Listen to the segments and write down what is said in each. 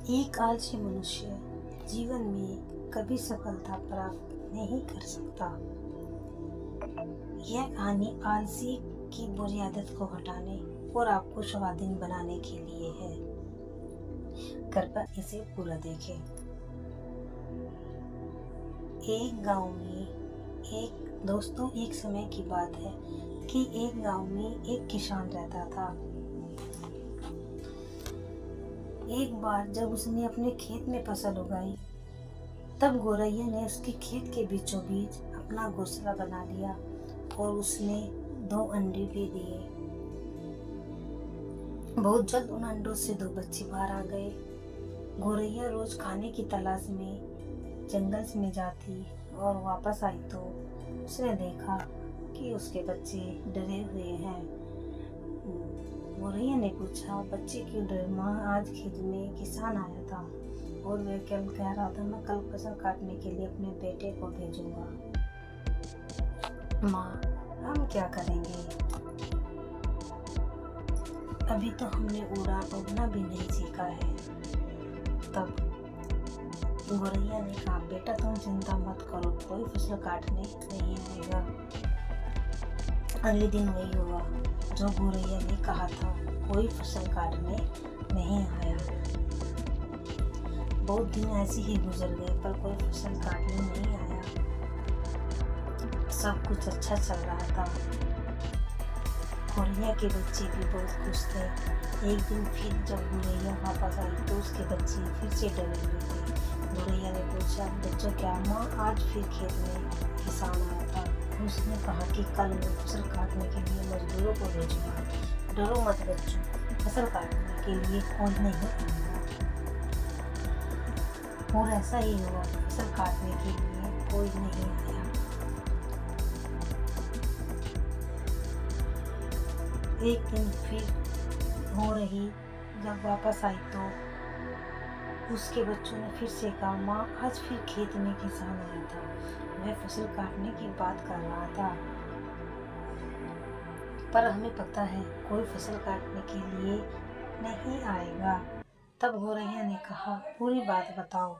एक आलसी मनुष्य जीवन में कभी सफलता प्राप्त नहीं कर सकता। यह कहानी आलसी की बुरी आदत को हटाने और आपको स्वाधीन बनाने के लिए है। कृपया इसे पूरा देखें। एक गांव में एक समय की बात है कि एक गांव में एक किसान रहता था। एक बार जब उसने अपने खेत में फसल उगाई, तब गौरैया ने उसके खेत के बीचों बीच अपना घोंसला बना लिया और उसने 2 अंडे दे दिए। बहुत जल्द उन अंडों से 2 बच्चे बाहर आ गए। गौरैया रोज खाने की तलाश में जंगल में जाती और वापस आई तो उसने देखा कि उसके बच्चे डरे हुए हैं। गौरैया ने पूछा, बच्चे क्यों डरे? माँ, आज खेत में किसान आया था और वह कल कह रहा था मैं कल फसल काटने के लिए अपने बेटे को भेजूंगा। माँ, हम क्या करेंगे? अभी तो हमने उड़ना भी नहीं सीखा है। तब गौरैया ने कहा, बेटा तुम चिंता मत करो, कोई फसल काटने नहीं आएगा। अगले दिन वही हुआ जो गौरैया ने कहा था, कोई फसल काटने नहीं आया। बहुत दिन ऐसे ही गुजर गए पर कोई फसल काटने नहीं आया। सब कुछ अच्छा चल रहा था। गौरैया के बच्चे भी बहुत खुश थे। एक दिन फिर जब गौरैया वापस आई तो उसके बच्चे फिर से डरे हुए थे। गौरैया ने पूछा, बच्चों क्या माँ, आज फिर खेत में किसान आया था। उसने कहा कि कल मैं फसल काटने के लिए मजदूरों को भेजूंगा। डरो मत बच्चों, फसल काटने के लिए कोई नहीं आएगा। और ऐसा ही हुआ, फसल काटने के लिए कोई नहीं आया। एक दिन फिर हो रही जब वापस आई तो उसके बच्चों ने फिर से कहा, माँ, आज फिर खेत में किसान आया था। वह फसल काटने की बात कर रहा था, पर हमें पता है कोई फसल काटने के लिए नहीं आएगा। तब गौरैया ने कहा, पूरी बात बताओ।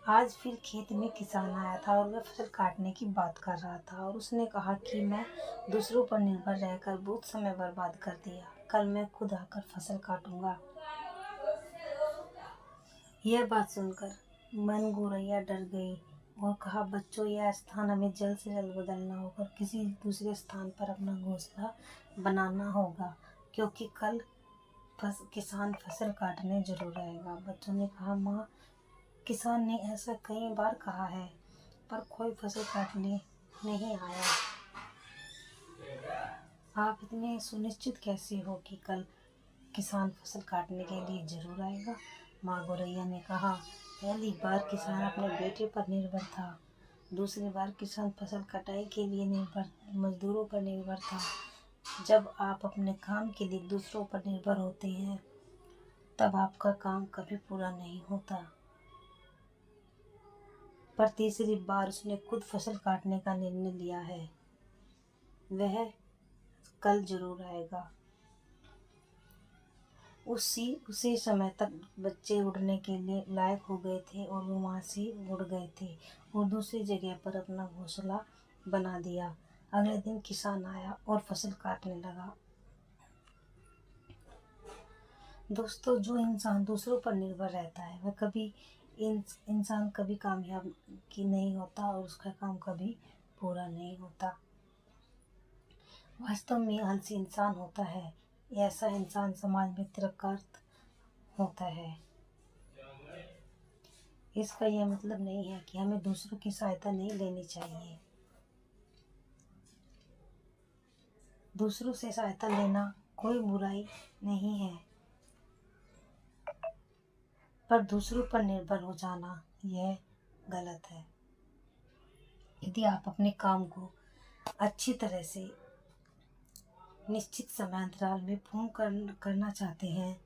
आज फिर खेत में किसान आया था और वह फसल काटने की बात कर रहा था और उसने कहा कि मैं दूसरों पर निर्भर रहकर बहुत समय बर्बाद कर दिया। कल मैं खुद आकर फसल काटूंगा। यह बात सुनकर मन गौरैया डर गई और कहा, बच्चों, यह स्थान हमें जल्द से जल्द बदलना होगा, किसी दूसरे स्थान पर अपना घोंसला बनाना होगा, क्योंकि कल किसान फसल काटने जरूर आएगा। बच्चों ने कहा, माँ, किसान ने ऐसा कई बार कहा है पर कोई फसल काटने नहीं आया। आप इतने सुनिश्चित कैसे हो कि कल किसान फसल काटने के लिए जरूर आएगा? माँ गौरैया ने कहा, पहली बार किसान अपने बेटे पर निर्भर था, दूसरी बार किसान फसल कटाई के लिए मजदूरों पर निर्भर था। जब आप अपने काम के लिए दूसरों पर निर्भर होते हैं तब आपका काम कभी पूरा नहीं होता। पर तीसरी बार उसने खुद फसल काटने का निर्णय लिया है। वह कल जरूर आएगा। उसी समय तक बच्चे उड़ने के लिए लायक हो गए थे और वो वहाँ से उड़ गए थे और दूसरी जगह पर अपना घोंसला बना दिया। अगले दिन किसान आया और फसल काटने लगा। दोस्तों, जो इंसान दूसरों पर निर्भर रहता है वह कभी इंसान कभी कामयाब नहीं होता और उसका काम कभी पूरा नहीं होता। वास्तव में आलसी इंसान होता है, ऐसा इंसान समाज में तिरस्कृत होता है। इसका यह मतलब नहीं है कि हमें दूसरों की सहायता नहीं लेनी चाहिए। दूसरों से सहायता लेना कोई बुराई नहीं है, पर दूसरों पर निर्भर हो जाना यह गलत है। यदि आप अपने काम को अच्छी तरह से निश्चित समय अंतराल में पूर्ण करना चाहते हैं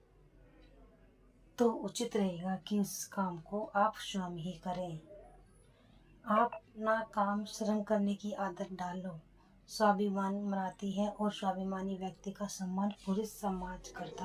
तो उचित रहेगा कि उस काम को आप स्वयं ही करें। आप ना काम श्रम करने की आदत डालो। स्वाभिमान मनाती है और स्वाभिमानी व्यक्ति का सम्मान पूरे समाज करता है।